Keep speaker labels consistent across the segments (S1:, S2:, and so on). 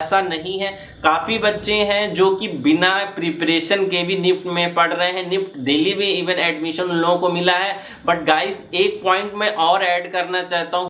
S1: ऐसा नहीं है। काफ़ी बच्चे हैं जो कि बिना प्रिपरेशन के भी निफ्ट में पढ़ रहे हैं। निफ्ट दिल्ली में इवन एडमिशन उन लोगों को मिला है। बट गाइस एक पॉइंट मैं और ऐड करना चाहता हूँ।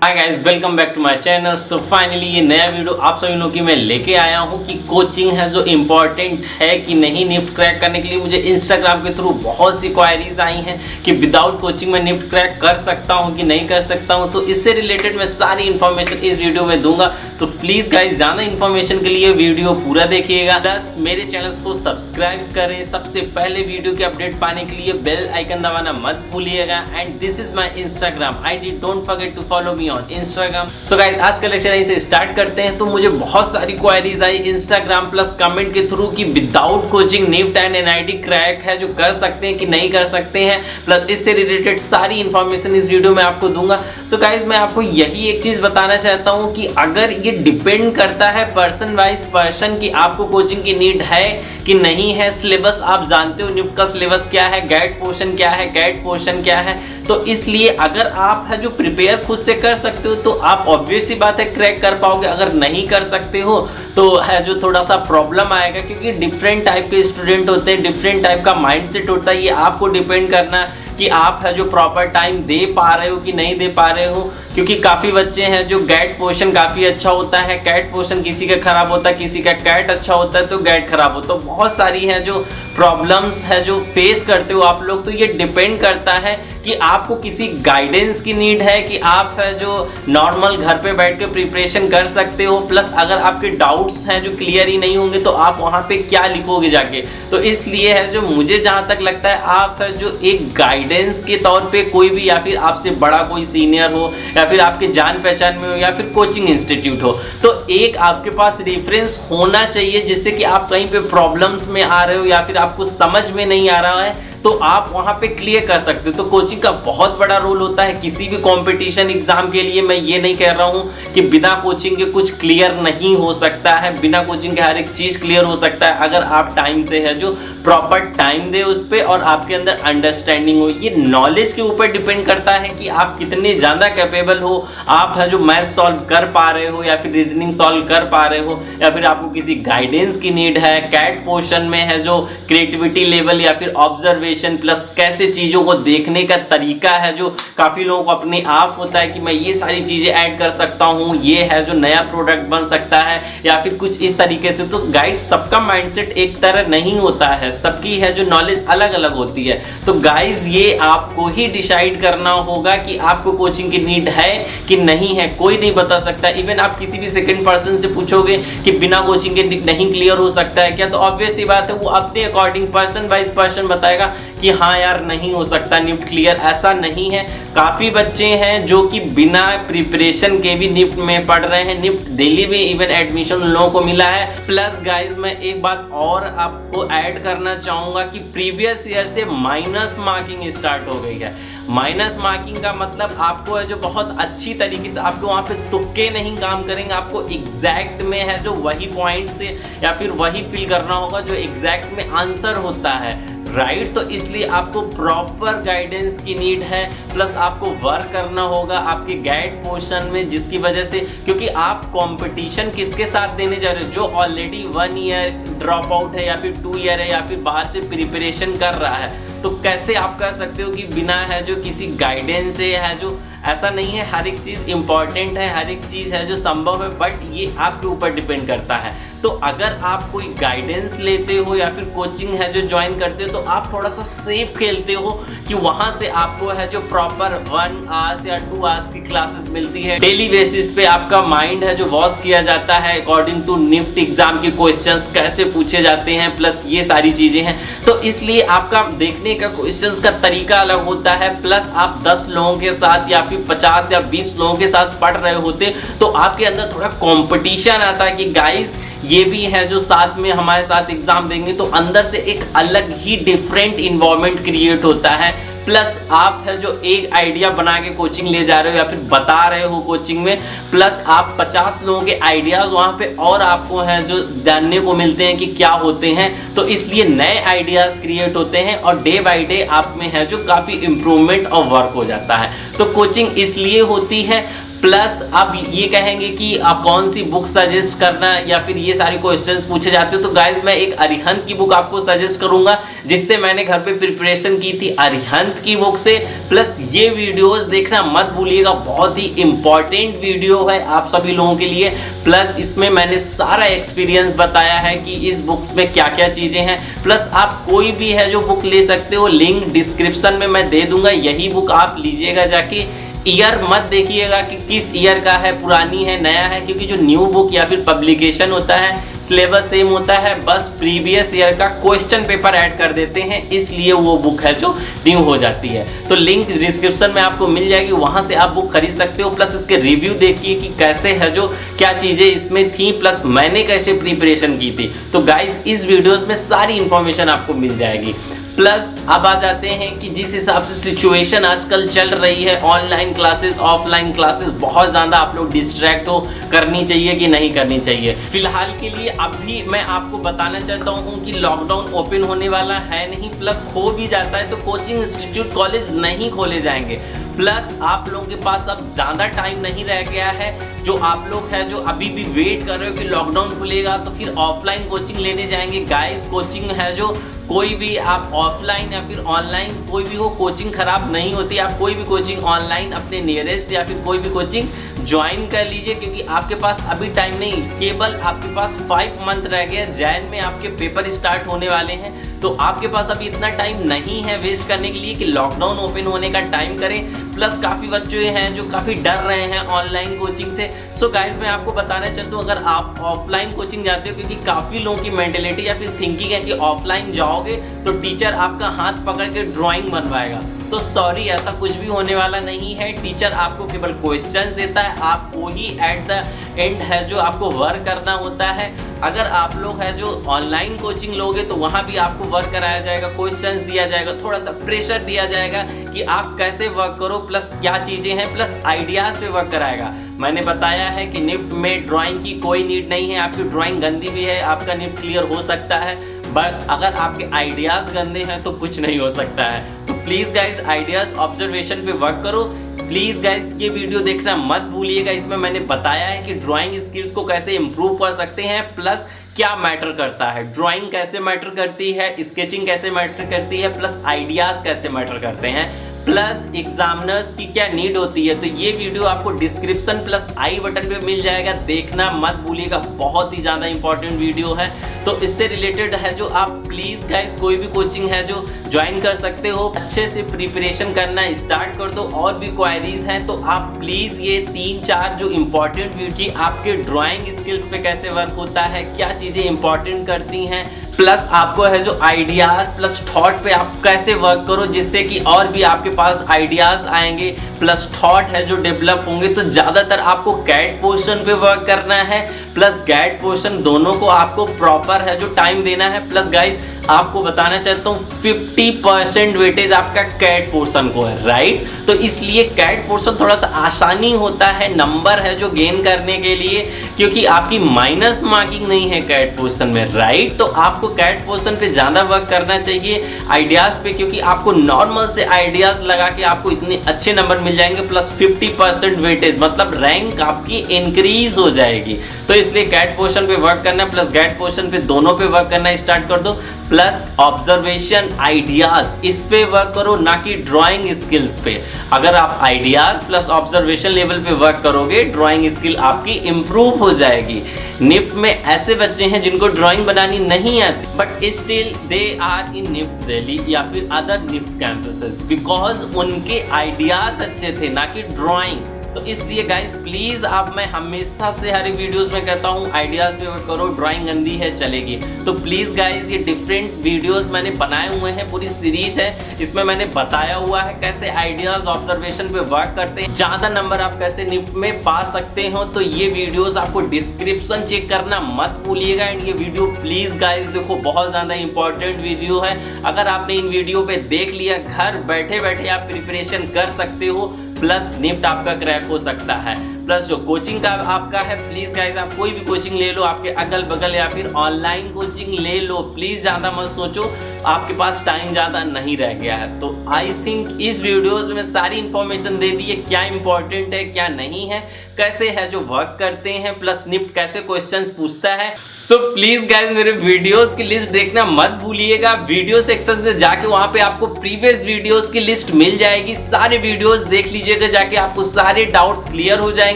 S1: Hi guys, welcome back to my channel. तो फाइनली ये नया वीडियो आप सभी लोगों की मैं लेके आया हूँ कि कोचिंग है जो इम्पोर्टेंट है कि नहीं निफ्ट क्रैक करने के लिए। मुझे इंस्टाग्राम के थ्रू बहुत सी क्वायरीज आई हैं कि विदाउट कोचिंग मैं निफ्ट क्रैक कर सकता हूँ कि नहीं कर सकता हूँ। तो इससे रिलेटेड मैं सारी इन्फॉर्मेशन इस वीडियो में दूंगा। तो प्लीज़ गाइस ज़्यादा इन्फॉर्मेशन के लिए वीडियो पूरा देखिएगा, प्लस मेरे चैनल को सब्सक्राइब करें। सबसे पहले वीडियो के अपडेट पाने के लिए बेल आइकन दबाना मत भूलिएगा। And this is my Instagram ID, don't forget to follow me Instagram. So guys आज का लेक्चर यहीं से स्टार्ट करते हैं। तो मुझे बहुत सारी क्वेरीज आई इंस्टाग्राम प्लस कमेंट के थ्रू कि without coaching NIFT and NID crack है जो कर सकते हैं कि नहीं कर सकते हैं, प्लस इससे रिलेटेड सारी इंफॉर्मेशन इस वीडियो में आपको दूंगा। सो गाइस मैं आपको यही एक चीज बताना चाहता हूं कि अगर ये डिपेंड करता है पर्सन वाइज पर्सन कि आपको कोचिंग की नीड है कि नहीं है। सिलेबस आप जानते हो निफ्ट का सिलेबस क्या है, गाइड पोर्शन क्या है, गाइड पोर्शन क्या है। तो इसलिए अगर आप है जो प्रिपेयर खुद से कर सकते हो तो आप ऑब्वियस सी बात है क्रैक कर पाओगे। अगर नहीं कर सकते हो तो है जो थोड़ा सा प्रॉब्लम आएगा, क्योंकि डिफरेंट टाइप के स्टूडेंट होते हैं, डिफरेंट टाइप का माइंडसेट होता है। ये आपको डिपेंड करना कि आप है जो प्रॉपर टाइम दे पा रहे हो कि नहीं दे पा रहे हो। क्योंकि काफ़ी बच्चे हैं जो गाइड पोर्शन काफ़ी अच्छा होता है, कैट पोर्शन किसी का खराब होता है, किसी का कैट अच्छा होता है तो गाइड खराब होता है। तो बहुत सारी है जो प्रॉब्लम्स है जो फेस करते हो आप लोग। तो ये डिपेंड करता है कि आपको किसी गाइडेंस की नीड है कि आप है जो नॉर्मल घर पे बैठ के प्रिपरेशन कर सकते हो। प्लस अगर आपके डाउट्स हैं जो क्लियर ही नहीं होंगे तो आप वहाँ पे क्या लिखोगे जाके। तो इसलिए है जो मुझे जहाँ तक लगता है आप है जो एक गाइडेंस के तौर पे कोई भी, या फिर आपसे बड़ा कोई सीनियर हो, या फिर आपके जान पहचान में हो, या फिर कोचिंग इंस्टीट्यूट हो, तो एक आपके पास रेफरेंस होना चाहिए जिससे कि आप कहीं पे प्रॉब्लम्स में आ रहे हो या फिर आपको समझ में नहीं आ रहा है तो आप वहां पे क्लियर कर सकते हो। तो कोचिंग का बहुत बड़ा रोल होता है किसी भी कंपटीशन एग्जाम के लिए। मैं ये नहीं कह रहा हूं कि बिना कोचिंग के कुछ क्लियर नहीं हो सकता है, बिना कोचिंग के हर एक चीज क्लियर हो सकता है अगर आप टाइम से है जो प्रॉपर टाइम दे उस पर और आपके अंदर अंडरस्टैंडिंग हो। ये नॉलेज के ऊपर डिपेंड करता है कि आप कितने ज्यादा कैपेबल हो, आप है जो मैथ सॉल्व कर पा रहे हो या फिर रीजनिंग सॉल्व कर पा रहे हो, या फिर आपको किसी गाइडेंस की नीड है। कैट पोर्शन में है जो क्रिएटिविटी लेवल या फिर ऑब्जर्वेशन प्लस कैसे चीजों को देखने का तरीका है जो काफी लोगों को अपने आप होता है कि मैं ये सारी चीजें ऐड कर सकता हूं, ये है जो नया प्रोडक्ट बन सकता है या फिर कुछ इस तरीके से। तो गाइड सबका माइंडसेट एक तरह नहीं होता है, सबकी है जो नॉलेज अलग अलग होती है। तो गाइज ये आपको ही डिसाइड करना होगा कि आपको कोचिंग की नीड है कि नहीं है। कोई नहीं बता सकता। इवन आप किसी भी सेकंड पर्सन से पूछोगे कि बिना कोचिंग के नहीं क्लियर हो सकता है क्या, तो ऑब्वियस सी बात है वो अपने अकॉर्डिंग पर्सन वाइज पर्सन बताएगा कि हाँ यार नहीं हो सकता निफ्ट क्लियर। ऐसा नहीं है। काफ़ी बच्चे हैं जो कि बिना प्रिपरेशन के भी निफ्ट में पढ़ रहे हैं। निफ्ट दिल्ली में इवन एडमिशन उन लोगों को मिला है। प्लस गाइज मैं एक बात और आपको ऐड करना चाहूँगा कि प्रीवियस ईयर से माइनस मार्किंग स्टार्ट हो गई है। माइनस मार्किंग का मतलब आपको है जो बहुत अच्छी तरीके से आपको वहाँ पे तुक्के नहीं काम करेंगे, आपको एग्जैक्ट में है जो वही पॉइंट से या फिर वही फिल करना होगा जो एग्जैक्ट में आंसर होता है, राइट। तो इसलिए आपको प्रॉपर गाइडेंस की नीड है। प्लस आपको वर्क करना होगा आपके गाइड पोर्शन में, जिसकी वजह से क्योंकि आप कंपटीशन किसके साथ देने जा रहे हो, जो ऑलरेडी 1 ईयर ड्रॉप आउट है या फिर 2 ईयर है या फिर बाहर से प्रिपरेशन कर रहा है। तो कैसे आप कर सकते हो कि बिना है जो किसी गाइडेंस से है जो, ऐसा नहीं है। हर एक चीज़ इंपॉर्टेंट है, हर एक चीज़ है जो संभव है, बट ये आपके ऊपर डिपेंड करता है। तो अगर आप कोई गाइडेंस लेते हो या फिर कोचिंग है जो ज्वाइन करते हो तो आप थोड़ा सा सेफ खेलते हो कि वहाँ से आपको है जो प्रॉपर 1 आवर्स या 2 आवर्स की क्लासेस मिलती है। डेली बेसिस पे आपका माइंड है जो वॉश किया जाता है अकॉर्डिंग टू निफ्ट एग्जाम के क्वेश्चंस कैसे पूछे जाते हैं, प्लस ये सारी चीज़ें हैं। तो इसलिए आपका देखने का क्वेश्चंस का तरीका अलग होता है। प्लस आप 10 लोगों के साथ या फिर 50 या 20 लोगों के साथ पढ़ रहे होते तो आपके अंदर थोड़ा कॉम्पिटिशन आता है कि गाइस ये भी है जो साथ में हमारे साथ एग्जाम देंगे। तो अंदर से एक अलग ही डिफरेंट इन्वायरमेंट क्रिएट होता है। प्लस आप है जो एक आइडिया बना के कोचिंग ले जा रहे हो या फिर बता रहे हो कोचिंग में, प्लस आप 50 लोगों के आइडियाज वहां पे और आपको है जो जानने को मिलते हैं कि क्या होते हैं, तो इसलिए नए आइडियाज क्रिएट होते हैं और डे बाय डे आप में है जो काफी इंप्रूवमेंट और वर्क हो जाता है। तो कोचिंग इसलिए होती है। प्लस आप ये कहेंगे कि आप कौन सी बुक सजेस्ट करना या फिर ये सारे क्वेश्चंस पूछे जाते हो, तो गाइज मैं एक अरिहंत की बुक आपको सजेस्ट करूंगा जिससे मैंने घर पे प्रिपरेशन की थी अरिहंत की बुक से। प्लस ये वीडियोस देखना मत भूलिएगा, बहुत ही इंपॉर्टेंट वीडियो है आप सभी लोगों के लिए। प्लस इसमें मैंने सारा एक्सपीरियंस बताया है कि इस बुक्स में क्या क्या चीजें हैं। प्लस आप कोई भी है जो बुक ले सकते हो, लिंक डिस्क्रिप्शन में मैं दे दूंगा, यही बुक आप लीजिएगा जाके। ईयर मत देखिएगा कि किस ईयर का है, पुरानी है नया है, क्योंकि जो न्यू बुक या फिर पब्लिकेशन होता है सिलेबस सेम होता है, बस प्रीवियस ईयर का क्वेश्चन पेपर ऐड कर देते हैं, इसलिए वो बुक है जो न्यू हो जाती है। तो लिंक डिस्क्रिप्शन में आपको मिल जाएगी, वहां से आप बुक खरीद सकते हो। प्लस इसके रिव्यू देखिए कि कैसे है जो क्या चीजें इसमें थी, प्लस मैंने कैसे प्रिपरेशन की थी। तो गाइज इस वीडियोस में सारी इंफॉर्मेशन आपको मिल जाएगी। प्लस अब आ जाते हैं कि जिस हिसाब से सिचुएशन आजकल चल रही है, ऑनलाइन क्लासेस ऑफलाइन क्लासेस, बहुत ज़्यादा आप लोग डिस्ट्रैक्ट हो, करनी चाहिए कि नहीं करनी चाहिए। फिलहाल के लिए अभी मैं आपको बताना चाहता हूँ कि लॉकडाउन ओपन होने वाला है नहीं, प्लस हो भी जाता है तो कोचिंग इंस्टीट्यूट कॉलेज नहीं खोले जाएंगे। प्लस आप लोगों के पास अब ज़्यादा टाइम नहीं रह गया है, जो आप लोग है जो अभी भी वेट कर रहे हो कि लॉकडाउन खुलेगा तो फिर ऑफलाइन कोचिंग लेने जाएंगे। गाइस कोचिंग है जो कोई भी आप ऑफलाइन या फिर ऑनलाइन कोई भी हो, कोचिंग खराब नहीं होती। आप कोई भी कोचिंग ऑनलाइन अपने नियरेस्ट या फिर कोई भी कोचिंग ज्वाइन कर लीजिए, क्योंकि आपके पास अभी टाइम नहीं, केवल आपके पास 5 मंथ रह गए। जैन में आपके पेपर स्टार्ट होने वाले हैं, तो आपके पास अभी इतना टाइम नहीं है वेस्ट करने के लिए कि लॉकडाउन ओपन होने का टाइम करें। प्लस काफ़ी बच्चे हैं जो काफ़ी डर रहे हैं ऑनलाइन कोचिंग से। सो गाइज मैं आपको बताना चाहता हूँ, अगर आप ऑफलाइन कोचिंग जाते हो, क्योंकि काफ़ी लोगों की मेंटेलिटी या फिर थिंकिंग है कि ऑफलाइन जाओगे तो टीचर आपका हाथ पकड़ के ड्राइंग बनवाएगा, तो सॉरी ऐसा कुछ भी होने वाला नहीं है। टीचर आपको केवल क्वेश्चंस देता है, आपको ही एट द एंड है जो आपको वर्क करना होता है। अगर आप लोग है जो ऑनलाइन कोचिंग लोगे तो वहाँ भी आपको वर्क कराया जाएगा, क्वेश्चंस दिया जाएगा, थोड़ा सा प्रेशर दिया जाएगा कि आप कैसे वर्क करो, प्लस क्या चीज़ें हैं, प्लस आइडियाज़ पे वर्क कराएगा। मैंने बताया है कि निफ्ट में ड्राइंग की कोई नीड नहीं है, आपकी ड्राइंग गंदी भी है आपका निफ्ट क्लियर हो सकता है, बट अगर आपके आइडियाज़ गंदे हैं तो कुछ नहीं हो सकता है। तो प्लीज़ गाइज आइडियाज़ ऑब्जर्वेशन पे वर्क करो। प्लीज़ गाइज ये वीडियो देखना मत भूलिएगा, इसमें मैंने बताया है कि ड्राइंग स्किल्स को कैसे इंप्रूव कर सकते हैं, प्लस क्या मैटर करता है, ड्राइंग कैसे मैटर करती है, स्केचिंग कैसे मैटर करती है, प्लस आइडियाज़ कैसे मैटर करते हैं, प्लस एग्जामिनर्स की क्या नीड होती है। तो ये वीडियो आपको डिस्क्रिप्शन प्लस आई बटन पे मिल जाएगा, देखना मत भूलिएगा, बहुत ही ज़्यादा इंपॉर्टेंट वीडियो है। तो इससे रिलेटेड है जो आप प्लीज़ गाइस कोई भी कोचिंग है जो ज्वाइन कर सकते हो, अच्छे से प्रिपरेशन करना स्टार्ट कर दो। और भी क्वायरीज हैं तो आप प्लीज़ ये 3-4 जो इंपॉर्टेंट वीडियो आपके ड्राइंग स्किल्स पे कैसे वर्क होता है, क्या चीज़ें इंपॉर्टेंट करती हैं, प्लस आपको है जो आइडियाज़ प्लस थॉट पे आप कैसे वर्क करो, जिससे कि और भी आपके पास आइडियाज़ आएंगे, प्लस थॉट है जो डेवलप होंगे। तो ज़्यादातर आपको कैट पोर्शन पे वर्क करना है, प्लस गैट पोर्शन, दोनों को आपको प्रॉपर है जो टाइम देना है। प्लस गाइज आपको बताना चाहता हूँ 50% वेटेज आपका कैट पोर्शन को है, राइट। तो इसलिए कैट पोर्शन थोड़ा सा आसानी होता है नंबर है जो गेन करने के लिए, क्योंकि आपकी माइनस मार्किंग नहीं है कैट पोर्शन में, राइट। तो आपको कैट पोर्शन पे ज़्यादा वर्क करना चाहिए आइडियाज़ पे, क्योंकि आपको नॉर्मल से आइडियाज़ लगा के आपको इतने अच्छे नंबर मिल जाएंगे, प्लस 50% वेटेज मतलब रैंक आपकी इंक्रीज हो जाएगी। तो इसलिए कैट पोर्शन पे वर्क करना, प्लस गैट पोर्शन पे, दोनों पे वर्क करना स्टार्ट कर दो। प्लस ऑब्जर्वेशन आइडियाज इस पे वर्क करो, ना कि ड्राइंग स्किल्स पे। अगर आप आइडियाज प्लस ऑब्जर्वेशन लेवल पे वर्क करोगे, ड्राइंग स्किल आपकी इंप्रूव हो जाएगी। निफ्ट में ऐसे बच्चे हैं जिनको ड्राइंग बनानी नहीं आती, but still they are in NIFT Delhi या फिर अदर निफ्ट कैंपसेस, बिकॉज उनके आइडियाज अच्छे थे, ना कि ड्राइंग। तो इसलिए गाइस प्लीज आप, मैं हमेशा से हर एक वीडियोस में कहता हूँ आइडियाज पे वर्क करो, ड्राइंग गंदी है चलेगी। तो प्लीज गाइस ये डिफरेंट वीडियोस मैंने बनाए हुए हैं, पूरी सीरीज है, इसमें मैंने बताया हुआ है कैसे आइडियाज ऑब्जर्वेशन पे वर्क करते हैं, ज्यादा नंबर आप कैसे निफ्ट में पा सकते हो। तो ये वीडियोस आपको डिस्क्रिप्शन चेक करना मत भूलिएगा। एंड ये वीडियो प्लीज गाइस देखो, बहुत ज्यादा इंपॉर्टेंट वीडियो है। अगर आपने इन वीडियो पे देख लिया, घर बैठे बैठे आप प्रिपरेशन कर सकते हो, प्लस निफ्ट आपका क्रैक हो सकता है। प्लस जो कोचिंग का आपका है, प्लीज गाइस आप कोई भी कोचिंग ले लो, आपके अगल बगल या फिर ऑनलाइन कोचिंग ले लो, प्लीज ज्यादा मत सोचो, आपके पास टाइम ज्यादा नहीं रह गया है। तो आई थिंक इस वीडियोस में सारी इंफॉर्मेशन दे दी है, क्या इंपॉर्टेंट है क्या नहीं है, कैसे है जो वर्क करते हैं, प्लस निफ्ट कैसे क्वेश्चंस पूछता है। सो प्लीज गाइस मेरे वीडियोस की लिस्ट देखना मत भूलिएगा। वीडियो सेक्शन में जाके वहां पे आपको प्रीवियस वीडियोस की लिस्ट मिल जाएगी, सारे वीडियोस देख लीजिएगा जाके, आपको सारे डाउट्स क्लियर हो जाएंगे,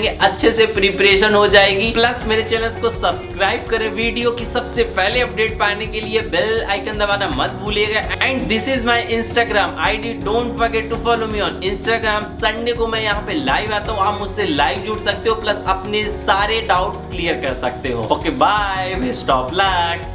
S1: अच्छे से प्रिपरेशन हो जाएगी। प्लस मेरे चैनल को सब्सक्राइब करें, वीडियो की सबसे पहले अपडेट पाने के लिए बेल आइकन दबाना मत भूलिएगा। And this is my Instagram ID, don't forget to follow me on Instagram. Sunday को मैं यहाँ पे लाइव आता हूँ, आप मुझसे लाइव जुड़ सकते हो, प्लस अपने सारे डाउट्स क्लियर कर सकते हो। Okay bye, best of luck.